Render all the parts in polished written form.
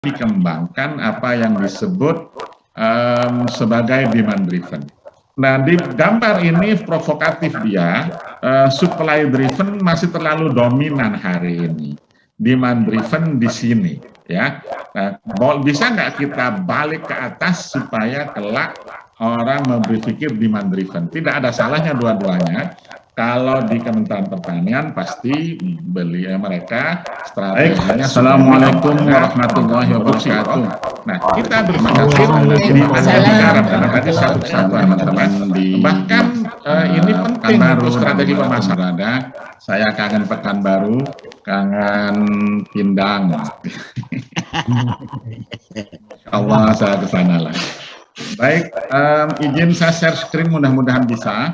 dikembangkan apa yang disebut sebagai demand driven. Nah, di gambar ini provokatif dia, supply driven masih terlalu dominan hari ini. Demand driven di sini, ya. Nah, bisa nggak kita balik ke atas supaya kelak orang berpikir demand driven? Tidak ada salahnya dua-duanya. Kalau di Kementerian Pertanian pasti mereka strateginya. Assalamualaikum warahmatullahi wabarakatuh. Nah, kita berpikir di Asia Tenggara karena tadi satu-satu teman-teman. Bahkan ini penting untuk strategi pemasaran. Saya kangen Pekanbaru, kangen Pindang. Allah saya kesana lah. Baik, izin saya share screen, mudah-mudahan bisa.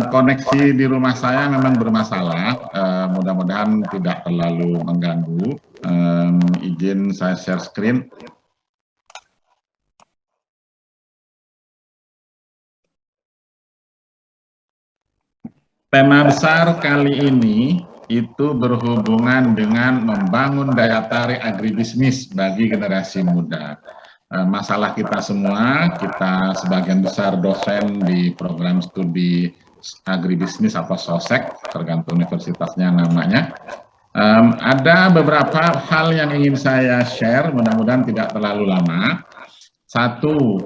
Koneksi di rumah saya memang bermasalah, mudah-mudahan tidak terlalu mengganggu. Izin saya share screen. Tema besar kali ini itu berhubungan dengan membangun daya tarik agribisnis bagi generasi muda. Masalah kita semua, kita sebagian besar dosen di program studi agribisnis atau SOSEK, tergantung universitasnya namanya. Ada beberapa hal yang ingin saya share, mudah-mudahan tidak terlalu lama. Satu,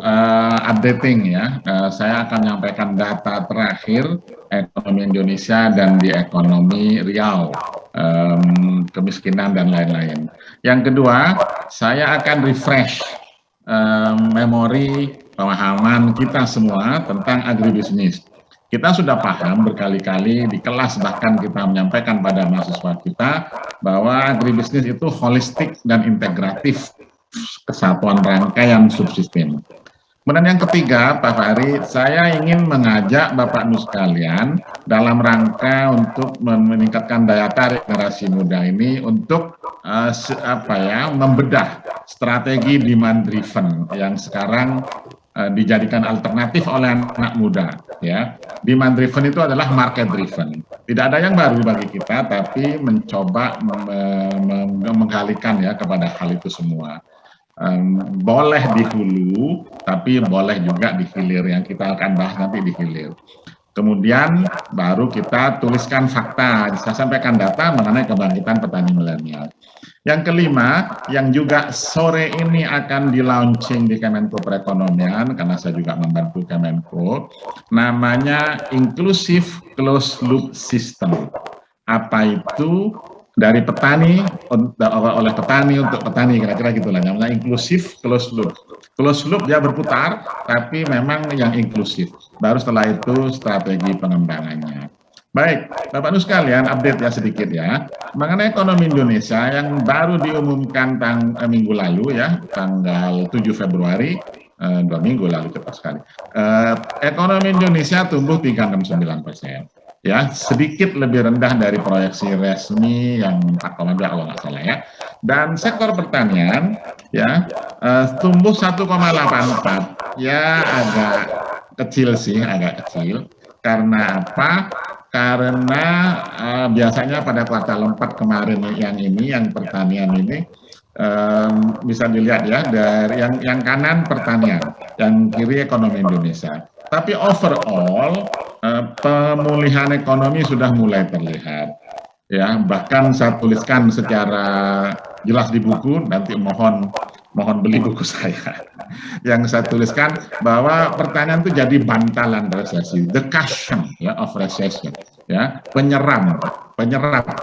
updating ya, saya akan menyampaikan data terakhir ekonomi Indonesia dan di ekonomi Riau, kemiskinan dan lain-lain. Yang kedua, saya akan refresh memori pemahaman kita semua tentang agribisnis. Kita sudah paham berkali-kali di kelas, bahkan kita menyampaikan pada mahasiswa kita bahwa agribisnis itu holistik dan integratif, kesatuan rangkaian subsistem. Kemudian yang ketiga, Pak Fahri, saya ingin mengajak Bapak Ibu sekalian dalam rangka untuk meningkatkan daya tarik generasi muda ini untuk membedah strategi demand driven yang sekarang dijadikan alternatif oleh anak muda. Ya, demand driven itu adalah market driven. Tidak ada yang baru bagi kita, tapi mencoba menggalikan ya kepada hal itu semua. Boleh di hulu, tapi boleh juga di hilir, yang kita akan bahas nanti di hilir. Kemudian baru kita tuliskan fakta, saya sampaikan data mengenai kebangkitan petani milenial. Yang kelima, yang juga sore ini akan di launching di Kemenko Perekonomian, karena saya juga membantu Kemenko, namanya Inclusive Closed Loop System. Apa itu? Dari petani, oleh petani untuk petani, kira-kira gitulah, namanya inklusif closed loop. Closed loop dia berputar, tapi memang yang inklusif. Baru setelah itu strategi pengembangannya. Baik, Bapak Ibu sekalian, update ya sedikit ya. Mengenai ekonomi Indonesia yang baru diumumkan minggu lalu ya, tanggal 7 Februari, 2 minggu lalu cepat sekali. Ekonomi Indonesia tumbuh 3,69%. Ya, sedikit lebih rendah dari proyeksi resmi yang 4,2 kalau nggak salah ya. Dan sektor pertanian ya tumbuh 1,84, ya agak kecil sih, agak kecil. Karena apa? Karena biasanya pada kuartal 4 kemarin yang pertanian ini bisa dilihat ya, dari yang kanan pertanian, yang kiri ekonomi Indonesia. Tapi overall pemulihan ekonomi sudah mulai terlihat. Ya, bahkan saya tuliskan secara jelas di buku, nanti mohon beli buku saya. Yang saya tuliskan bahwa pertanian itu jadi bantalan resesi, the cushion ya of recession, ya, penyerap,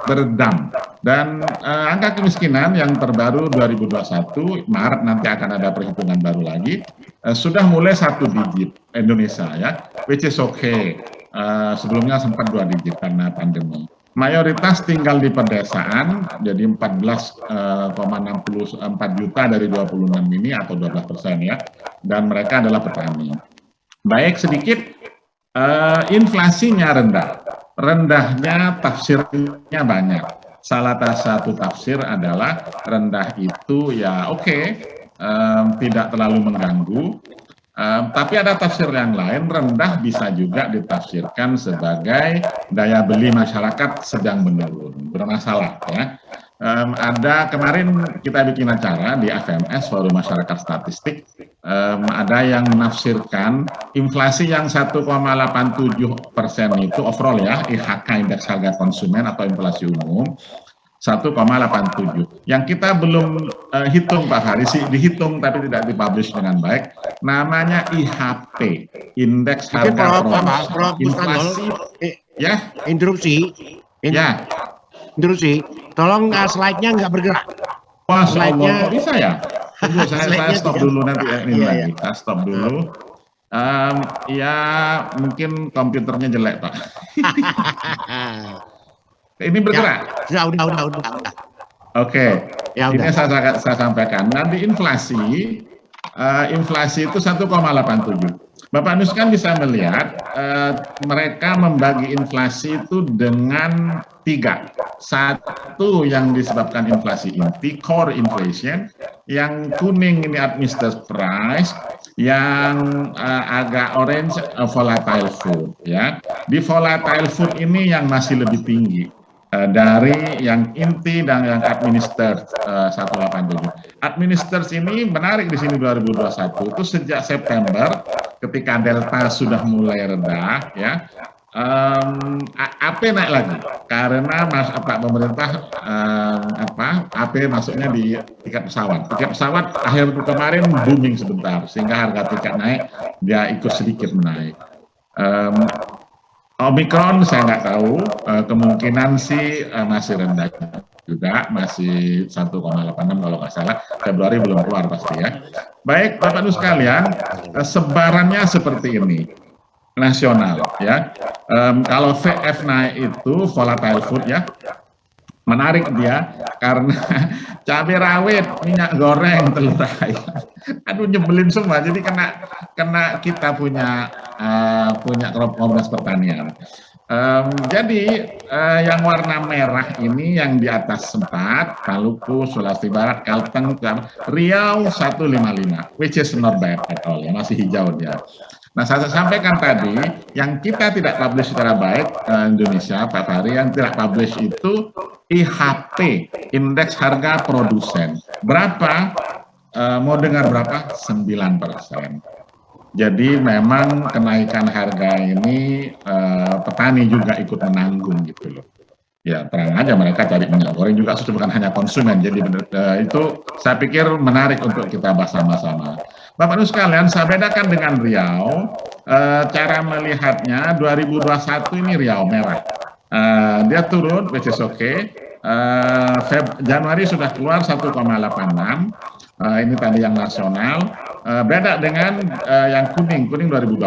beredam. Dan angka kemiskinan yang terbaru 2021 Maret, nanti akan ada perhitungan baru lagi, sudah mulai 1 digit Indonesia ya, which is okay. Sebelumnya sempat 2 digit karena pandemi. Mayoritas tinggal di pedesaan, jadi 14,64 juta dari 26 ini atau 12% ya, dan mereka adalah petani. Baik, sedikit inflasinya rendah. Rendahnya tafsirnya banyak. Salah satu tafsir adalah rendah itu ya tidak terlalu mengganggu. Tapi ada tafsir yang lain, rendah bisa juga ditafsirkan sebagai daya beli masyarakat sedang menurun, bermasalah ya. Ada kemarin kita bikin acara di FMS, Forum Masyarakat Statistik, ada yang menafsirkan inflasi yang 1,87% itu overall ya, IHK, indeks harga konsumen atau inflasi umum, 1,87. Yang kita belum hitung Pak Hari, sih dihitung tapi tidak dipublish dengan baik, namanya IHP, indeks harga produsen. Inflasi, ya, interupsi. Ya. Interupsi, tolong slide-nya nggak bergerak. Masya Allah, kok bisa ya? Tunggu, saya stop dulu nanti ya, ini lagi. Saya stop dulu. Ya, mungkin komputernya jelek, Pak. Ini bergerak? Ya, udah. Oke, Ya, ini udah. saya sampaikan. Nanti inflasi itu 1,87. Bapak Nus kan bisa melihat mereka membagi inflasi itu dengan 3. Satu yang disebabkan inflasi inti, core inflation, yang kuning ini administered price, yang agak orange volatile food ya. Di volatile food ini yang masih lebih tinggi dari yang inti dan yang administered 187. Administered ini menarik di sini 2021 itu sejak September ketika delta sudah mulai rendah ya. AP naik lagi karena pemerintah AP masuknya di tiket pesawat. Tiket pesawat akhir kemarin booming sebentar sehingga harga tiket naik, dia ikut sedikit menaik. Omicron saya nggak tahu, kemungkinan sih masih rendah juga, masih 1,86 kalau nggak salah. Februari belum keluar pasti ya. Baik Bapak Ibu sekalian, sebarannya seperti ini. Nasional ya, kalau VF naik itu volatile food ya, menarik dia karena cabai rawit, minyak goreng, telur ayam, aduh nyebelin semua. Jadi kena kita punya Komnas Pertanian. Jadi yang warna merah ini yang di atas 4, Maluku, Sulawesi Barat, Kalteng, Riau 155, which is not bad at all ya, masih hijau dia. Nah, saya sampaikan tadi, yang kita tidak publish secara baik, Indonesia, Pak Fahri, yang tidak publish itu IHP, indeks harga produsen. Berapa? Mau dengar berapa? 9%. Jadi memang kenaikan harga ini petani juga ikut menanggung gitu loh. Ya, terang aja mereka cari minyak goreng juga, bukan hanya konsumen. Jadi itu saya pikir menarik untuk kita bahas sama-sama. Bapak Ibu sekalian, saya bedakan dengan Riau, cara melihatnya 2021 ini Riau merah. Dia turun, which is okay. Januari sudah keluar 1,86, ini tadi yang nasional. Beda dengan yang kuning 2020,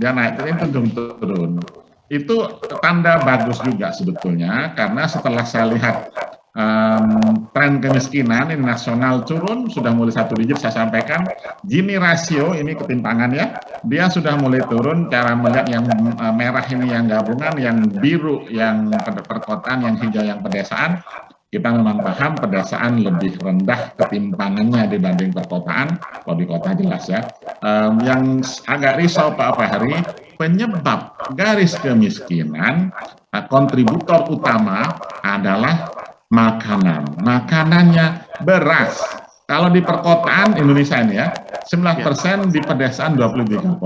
dia naik, ini turun. Itu tanda bagus juga sebetulnya, karena setelah saya lihat tren kemiskinan ini nasional turun, sudah mulai 1 digit saya sampaikan. Gini rasio ini ketimpangan ya, dia sudah mulai turun. Cara melihat yang merah ini yang gabungan, yang biru yang perkotaan, yang hijau yang pedesaan. Kita memang paham pedesaan lebih rendah ketimpangannya dibanding perkotaan. Kalau di kota jelas ya. Yang agak risau Pak Fahri, penyebab garis kemiskinan, kontributor utama adalah makanan. Makanannya beras. Kalau di perkotaan Indonesia ini ya, 9%, di pedesaan 23,4%.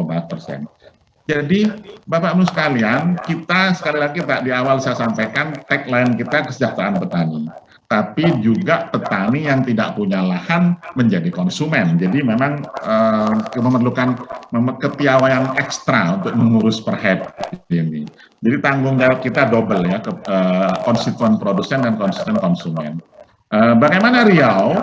Jadi Bapak Ibu sekalian, kita sekali lagi Pak, di awal saya sampaikan tagline kita kesejahteraan petani. Tapi juga petani yang tidak punya lahan menjadi konsumen. Jadi memang memerlukan kepiawaian ekstra untuk mengurus per head ini. Jadi tanggung jawab kita double ya, konstituen produsen dan konstituen konsumen. Bagaimana Riau?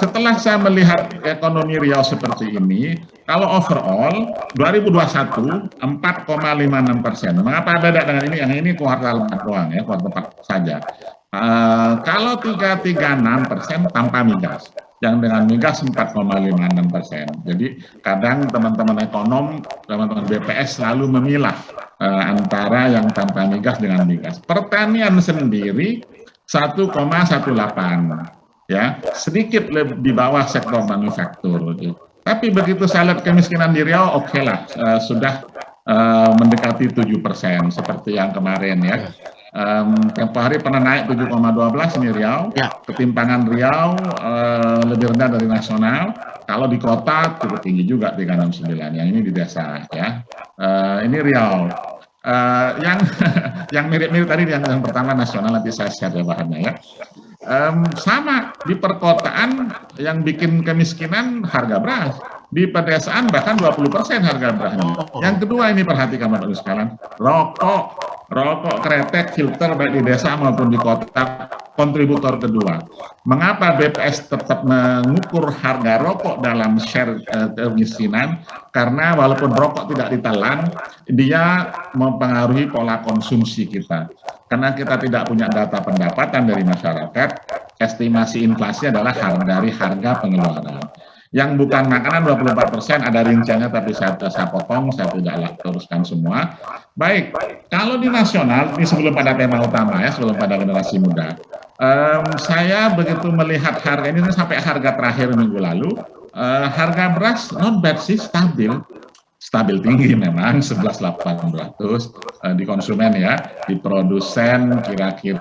Setelah saya melihat ekonomi Riau seperti ini, kalau overall 2021 4,56%. Mengapa beda dengan ini? Yang ini kuartal 4 doang ya, kuartal 4 saja. Kalau 3,36% tanpa migas, yang dengan migas 4,56%. Jadi kadang teman-teman ekonom, teman-teman BPS selalu memilah antara yang tanpa migas dengan migas. Pertanian sendiri 1,18%. Ya, sedikit lebih di bawah sektor manufaktur. Tapi begitu saya lihat kemiskinan di Riau, oke lah, sudah mendekati 7% seperti yang kemarin ya. Tempo hari pernah naik 7,12 ini Riau. Ya. Ketimpangan Riau lebih rendah dari nasional. Kalau di kota cukup tinggi juga 369. Yang ini di desa ya. Ini Riau. Yang mirip-mirip tadi yang pertama nasional, nanti saya share ya bahannya ya. Sama di perkotaan yang bikin kemiskinan harga beras. Di pedesaan bahkan 20% harga berasnya. Yang kedua ini perhatikan Bapak Ibu sekalian, rokok kretek filter baik di desa maupun di kota kontributor kedua. Mengapa BPS tetap mengukur harga rokok dalam share kemiskinan? Karena walaupun rokok tidak ditelan, dia mempengaruhi pola konsumsi kita. Karena kita tidak punya data pendapatan dari masyarakat, estimasi inflasi adalah dari harga pengeluaran. Yang bukan makanan 24% ada rinciannya, tapi saya potong, saya tidak teruskan semua. Baik, kalau di nasional, ini sebelum pada tema utama ya, sebelum pada generasi muda, saya begitu melihat harga ini sampai harga terakhir minggu lalu, harga beras not bad sih, stabil tinggi memang 11.800 di konsumen ya, di produsen kira-kira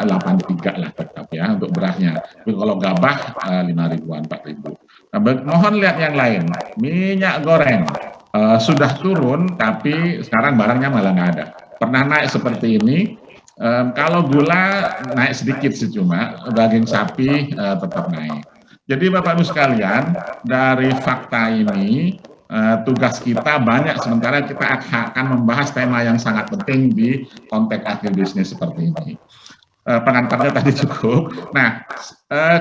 83 lah tetap ya untuk berasnya. Tapi kalau gabah 5.000-an 4.000. Nah, mohon lihat yang lain. Minyak goreng sudah turun tapi sekarang barangnya malah nggak ada. Pernah naik seperti ini. Kalau gula naik sedikit sih, cuma daging sapi tetap naik. Jadi Bapak Ibu sekalian, dari fakta ini tugas kita banyak, sementara kita akan membahas tema yang sangat penting di konteks agribisnis seperti ini. Pengantarnya tadi cukup. Nah,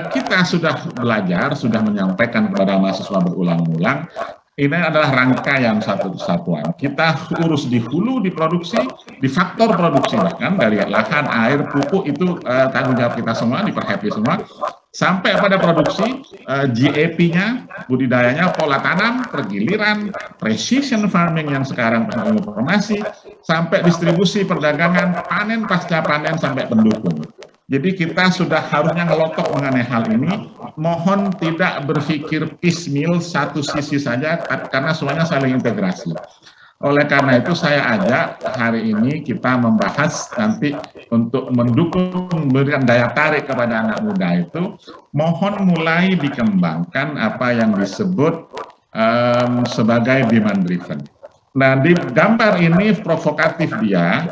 kita sudah belajar, sudah menyampaikan kepada mahasiswa berulang-ulang, ini adalah rangkaian satu kesatuan. Kita urus di hulu, di produksi, di faktor produksi, bahkan dari lahan, air, pupuk itu tanggung jawab kita semua, diperhati semua. Sampai pada produksi, GAP-nya, budidayanya, pola tanam, pergiliran, precision farming yang sekarang informasi, sampai distribusi, perdagangan, panen, pasca panen, sampai pendukung. Jadi kita sudah harusnya ngelotok mengenai hal ini. Mohon tidak berpikir piecemeal satu sisi saja, karena semuanya saling integrasi. Oleh karena itu saya ajak hari ini kita membahas nanti untuk mendukung, memberikan daya tarik kepada anak muda itu, mohon mulai dikembangkan apa yang disebut sebagai demand driven. Nah, di gambar ini provokatif dia,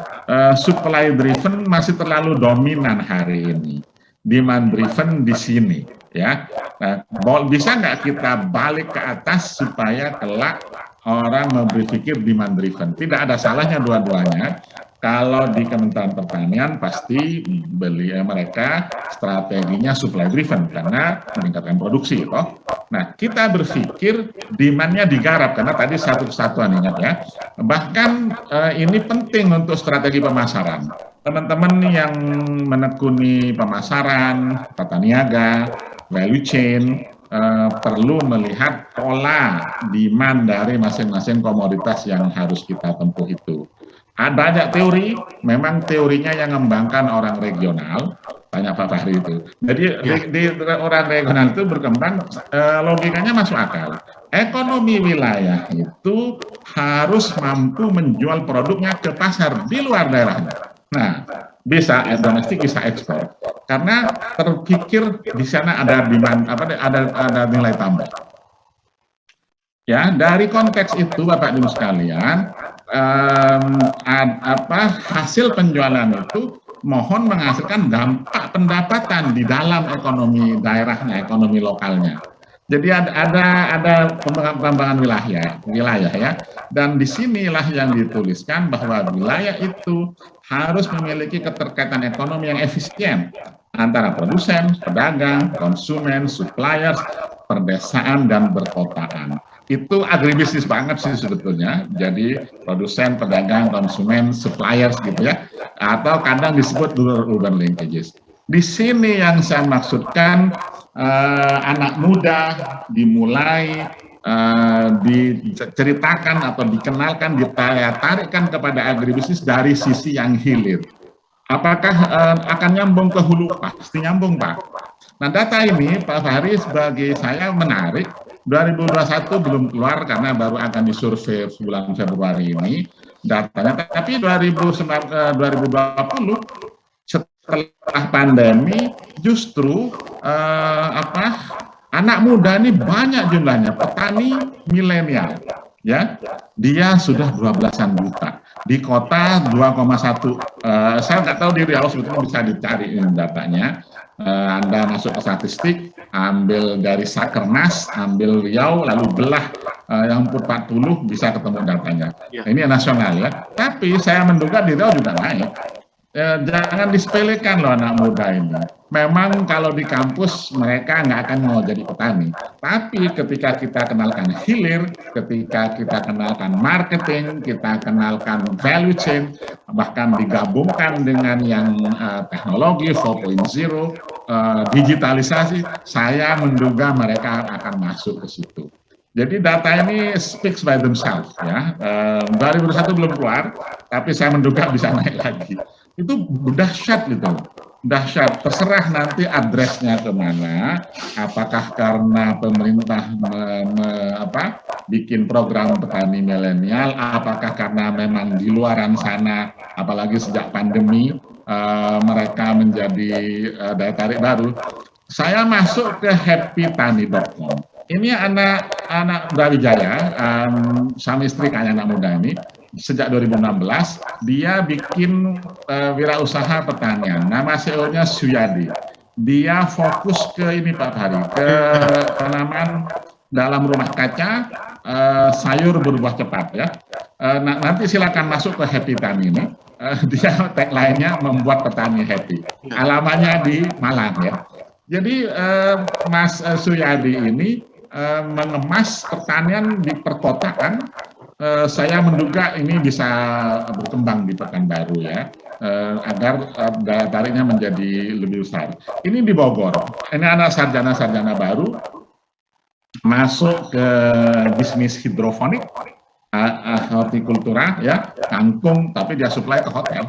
supply driven masih terlalu dominan hari ini. Demand driven di sini, ya. Nah, bisa nggak kita balik ke atas supaya kelak orang berpikir demand driven? Tidak ada salahnya dua-duanya. Kalau di Kementerian Pertanian pasti mereka strateginya supply driven karena meningkatkan produksi, toh. Nah, kita berpikir demandnya digarap karena tadi satu kesatuan, ingat ya. Bahkan ini penting untuk strategi pemasaran. Teman-teman yang menekuni pemasaran, tata niaga, value chain, perlu melihat pola demand dari masing-masing komoditas yang harus kita tempuh itu. Ada banyak teori, memang teorinya yang mengembangkan orang regional, tanya Pak Fahri itu. Jadi di orang regional itu berkembang, logikanya masuk akal. Ekonomi wilayah itu harus mampu menjual produknya ke pasar di luar daerahnya. Nah, bisa domestik, bisa ekspor. Karena terpikir di sana ada demand, ada nilai tambah. Ya, dari konteks itu Bapak Ibu sekalian, hasil penjualan itu mohon menghasilkan dampak pendapatan di dalam ekonomi daerahnya, ekonomi lokalnya. Jadi ada pengembangan wilayah ya, dan disinilah yang dituliskan bahwa wilayah itu harus memiliki keterkaitan ekonomi yang efisien antara produsen, pedagang, konsumen, suppliers, perdesaan dan perkotaan. Itu agribisnis banget sih sebetulnya. Jadi produsen, pedagang, konsumen, suppliers gitu ya, atau kadang disebut rural-urban linkages. Di sini yang saya maksudkan, anak muda dimulai diceritakan atau dikenalkan, ditarikkan kepada agribisnis dari sisi yang hilir. Apakah akan nyambung ke hulu? Pasti nyambung, Pak. Nah, data ini Pak Fahri bagi saya menarik. 2021 belum keluar karena baru akan disurvei bulan Februari ini. datanya. Tapi 2020 setelah pandemi justru anak muda ini banyak jumlahnya, petani milenial, ya, dia sudah 12-an juta. Di kota 2,1, saya nggak tahu di Riau sebetulnya bisa dicari datanya. Anda masuk ke statistik, ambil dari Sakernas, ambil Riau, lalu belah yang 40 bisa ketemu datanya. Ini nasional ya. Tapi saya menduga di Riau juga naik. Jangan disepelekan loh anak muda ini. Memang kalau di kampus mereka nggak akan mau jadi petani. Tapi ketika kita kenalkan hilir, ketika kita kenalkan marketing, kita kenalkan value chain, bahkan digabungkan dengan yang teknologi 4.0, digitalisasi, saya menduga mereka akan masuk ke situ. Jadi data ini speaks by themselves ya. 2021 belum keluar, tapi saya menduga bisa naik lagi. Itu dahsyat gitu, dahsyat. Terserah nanti addressnya kemana, apakah karena pemerintah bikin program petani milenial, apakah karena memang di luaran sana, apalagi sejak pandemi, mereka menjadi daya tarik baru. Saya masuk ke happytani.com. Ini anak Brawijaya, sama istri kayak anak muda ini. Sejak 2016, dia bikin wirausaha pertanian. Nama CEO-nya Suyadi. Dia fokus ke ini Pak Hari, ke tanaman dalam rumah kaca, sayur berbuah cepat ya. Nanti silakan masuk ke Happy Tani ini. Dia tagline-nya membuat petani happy. Alamannya di Malang ya. Jadi Mas Suyadi ini mengemas pertanian di perkotaan. Saya menduga ini bisa berkembang di Pekanbaru ya, agar daya tariknya menjadi lebih besar. Ini di Bogor, ini anak sarjana-sarjana baru masuk ke bisnis hidroponik, hortikultura ya, kangkung, tapi dia supply ke hotel,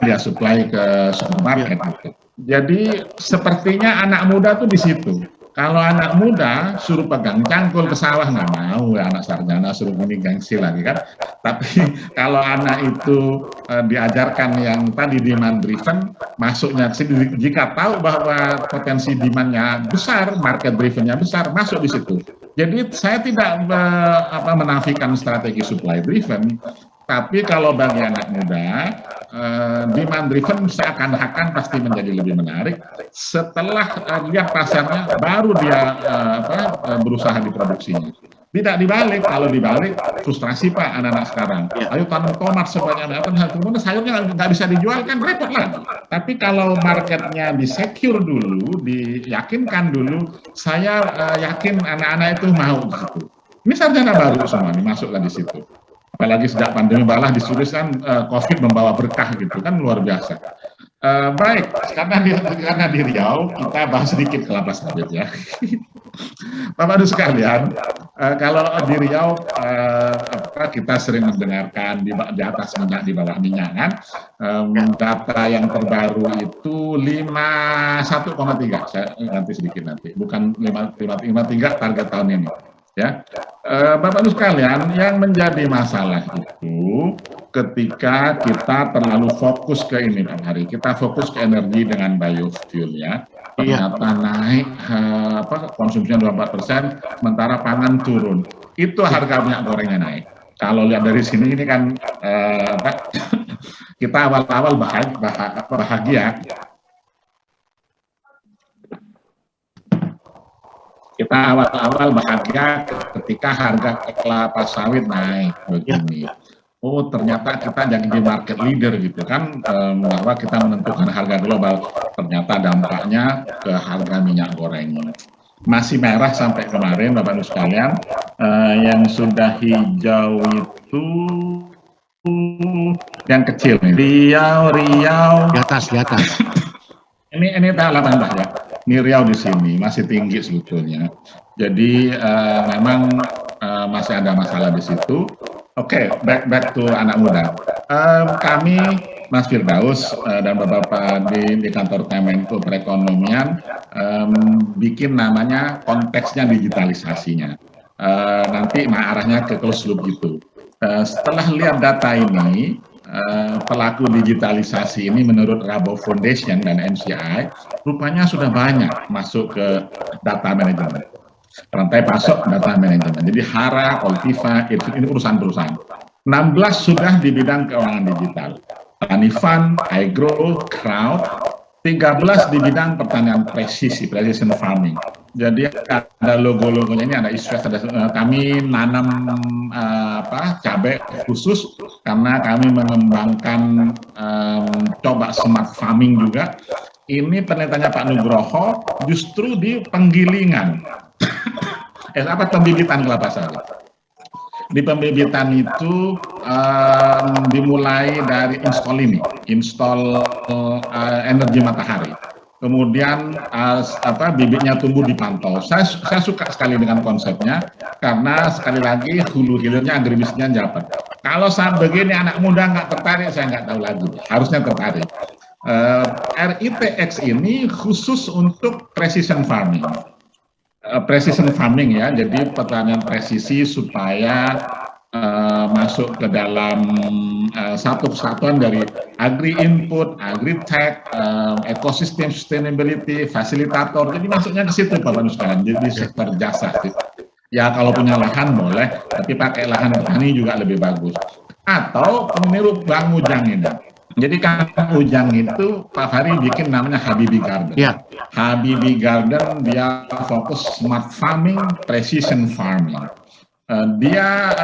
dia supply ke supermarket. Gitu. Jadi sepertinya anak muda tuh di situ. Kalau anak muda suruh pegang cangkul ke sawah nggak mau ya, anak sarjana suruh gini gengsi lagi kan. Tapi kalau anak itu diajarkan yang tadi demand driven, masuknya jika tahu bahwa potensi demandnya besar, market drivennya besar, masuk di situ. Jadi saya tidak menafikan strategi supply driven, tapi kalau bagi anak muda, demand driven seakan-akan pasti menjadi lebih menarik. Setelah lihat pasarnya, baru dia berusaha diproduksinya. Tidak dibalik, kalau dibalik frustrasi Pak anak-anak sekarang. Ayo tanam tomat sebanyak kemudian sayurnya nggak bisa dijual kan repot lagi. Tapi kalau marketnya di-secure dulu, diyakinkan dulu, saya yakin anak-anak itu mau di situ. Ini sarjana baru semua, nih masuklah di situ. Apalagi sejak pandemi malah disuruh kan COVID membawa berkah gitu kan, luar biasa. Baik, karena di Riau kita bahas sedikit kelapa sawit ya. Bapak-Ibu sekalian, kalau di Riau kita sering mendengarkan di atas minyak, di bawah minyak kan. Data yang terbaru itu 51,3. Saya ganti sedikit nanti, bukan 53 target tahun ini. Ya, Bapak-Ibu sekalian, yang menjadi masalah itu ketika kita terlalu fokus ke ini Pak Hari, kita fokus ke energi dengan biofuel ya, ternyata naik konsumsinya 24%, sementara pangan turun. Itu harga minyak gorengnya naik. Kalau lihat dari sini ini kan kita awal-awal bahagia. Kita awal-awal bahagia ketika harga kelapa sawit naik begini. Oh ternyata kita jadi market leader gitu kan, bahwa kita menentukan harga global. Ternyata dampaknya ke harga minyak goreng. Masih merah sampai kemarin Bapak-Ibu sekalian, yang sudah hijau itu yang kecil nih. Riau. Di atas. Ini tahap 18 ya. Ini Riau di sini masih tinggi sebetulnya. Jadi memang masih ada masalah di situ. Oke, back to anak muda. Kami Mas Firdaus dan Bapak-Bapak di kantor Kemenko Perekonomian bikin namanya konteksnya digitalisasinya. Nanti arahnya ke closed loop gitu. Setelah lihat data ini, pelaku digitalisasi ini menurut Rabo Foundation dan MCI, rupanya sudah banyak masuk ke data manajemen. Rantai pasok data manajemen. Jadi Hara, Oltiva, ini urusan perusahaan. 16 sudah di bidang keuangan digital. Tanifan, iGrow, Crowd, 13 di bidang pertanian presisi, precision farming. Jadi ada logo-logonya ini, ada isu, ada kami nanam cabai khusus karena kami mengembangkan coba smart farming juga. Ini penelitiannya Pak Nugroho justru di penggilingan, pembibitan kelapa sawit. Di pembibitan itu dimulai dari install energi matahari. Kemudian bibitnya tumbuh dipantau. Saya suka sekali dengan konsepnya karena sekali lagi hulu hilirnya agribisnya dapat. Kalau saat begini anak muda nggak tertarik, saya nggak tahu lagi. Harusnya tertarik. RITX ini khusus untuk precision farming. Precision farming ya, jadi pertanian presisi supaya masuk ke dalam satu kesatuan dari agri input, agri tech, ekosistem sustainability, fasilitator. Jadi masuknya ke situ Bapak Ibu sekalian, jadi sektor jasa. Ya kalau punya lahan boleh, tapi pakai lahan petani juga lebih bagus. Atau meniru Bang Ujang ini. Jadi Kang Ujang itu Pak Fahri bikin namanya Habibie Garden. Ya. Habibie Garden dia fokus smart farming, precision farming. Dia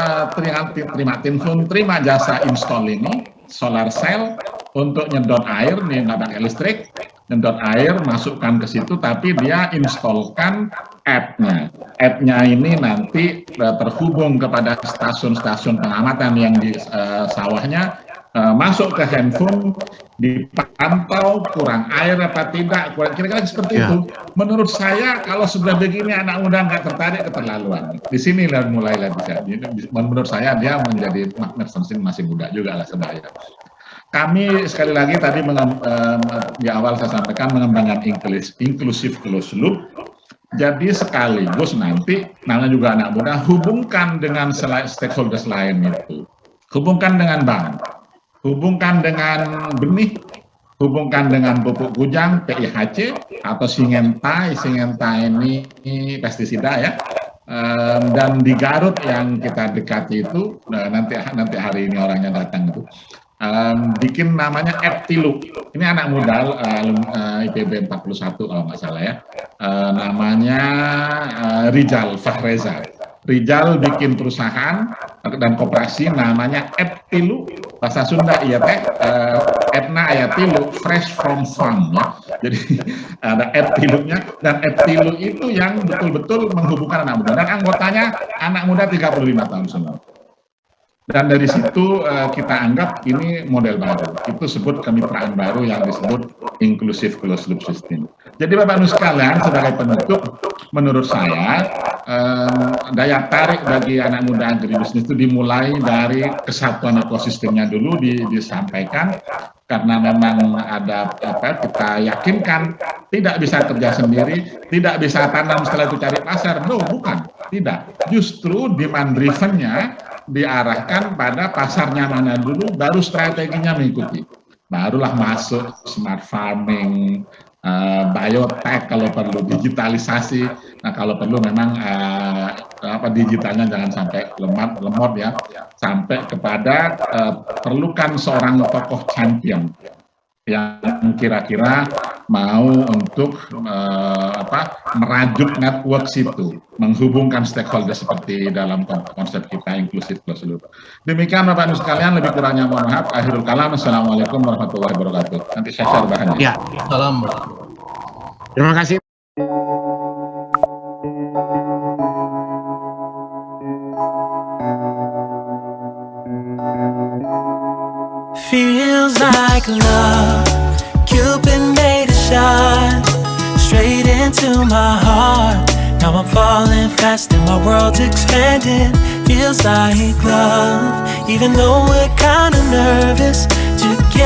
terima jasa install ini solar cell untuk nyedot air, nih nggak pakai listrik, nyedot air masukkan ke situ, tapi dia installkan app-nya. App-nya ini nanti terhubung kepada stasiun-stasiun pengamatan yang di sawahnya. Masuk ke handphone, dipantau kurang air apa tidak, kira-kira seperti itu. Menurut saya kalau sudah begini anak muda nggak tertarik, keterlaluan. Di sini mulailah bisa. Menurut saya dia menjadi masih muda juga lah sebenarnya. Kami sekali lagi tadi di awal saya sampaikan mengembangkan inclusive closed loop. Jadi sekaligus nanti namanya juga anak muda, hubungkan dengan stakeholders lain itu. Hubungkan dengan bank. Hubungkan dengan benih, hubungkan dengan pupuk kujang, PIHC, atau Syngenta ini pestisida ya. Dan di Garut yang kita dekati itu, nanti hari ini orangnya datang itu, bikin namanya Eptilu. Ini anak muda, IPB 41 kalau nggak salah ya. Namanya Rijal Fahreza. Rijal bikin perusahaan dan koperasi namanya Eptilu, bahasa Sunda iya teh, Etna Ayatilu, fresh from farm ya. Jadi ada Eptilunya, dan Eptilu itu yang betul-betul menghubungkan anak muda, dan anggotanya anak muda 35 tahun semua. Dan dari situ kita anggap ini model baru, itu sebut kemitraan baru yang disebut inclusive closed loop system. Jadi Bapak Ibu sekalian, sebagai penutup, menurut saya daya tarik bagi anak muda agribisnis itu dimulai dari kesatuan ekosistemnya dulu disampaikan, karena memang ada kita yakinkan tidak bisa kerja sendiri, tidak bisa tanam setelah itu cari pasar. No, bukan, tidak. Justru demand driven-nya diarahkan pada pasarnya mana dulu, baru strateginya mengikuti. Barulah masuk smart farming, biotech kalau perlu, digitalisasi. Nah kalau perlu memang digitalnya jangan sampai lemot ya, sampai kepada perlukan seorang tokoh champion yang kira-kira mau untuk merajut network situ, menghubungkan stakeholder seperti dalam konsep kita inclusive closed loop. Demikian Bapak Ibu sekalian, lebih kurangnya mohon maaf. Akhirul kalam, assalamualaikum warahmatullahi wabarakatuh. Nanti saya share bahannya. Ya. Salam. Terima kasih. Feels like love, Cupid made a shot straight into my heart. Now I'm falling fast and my world's expanding. Feels like love, even though we're kinda nervous to get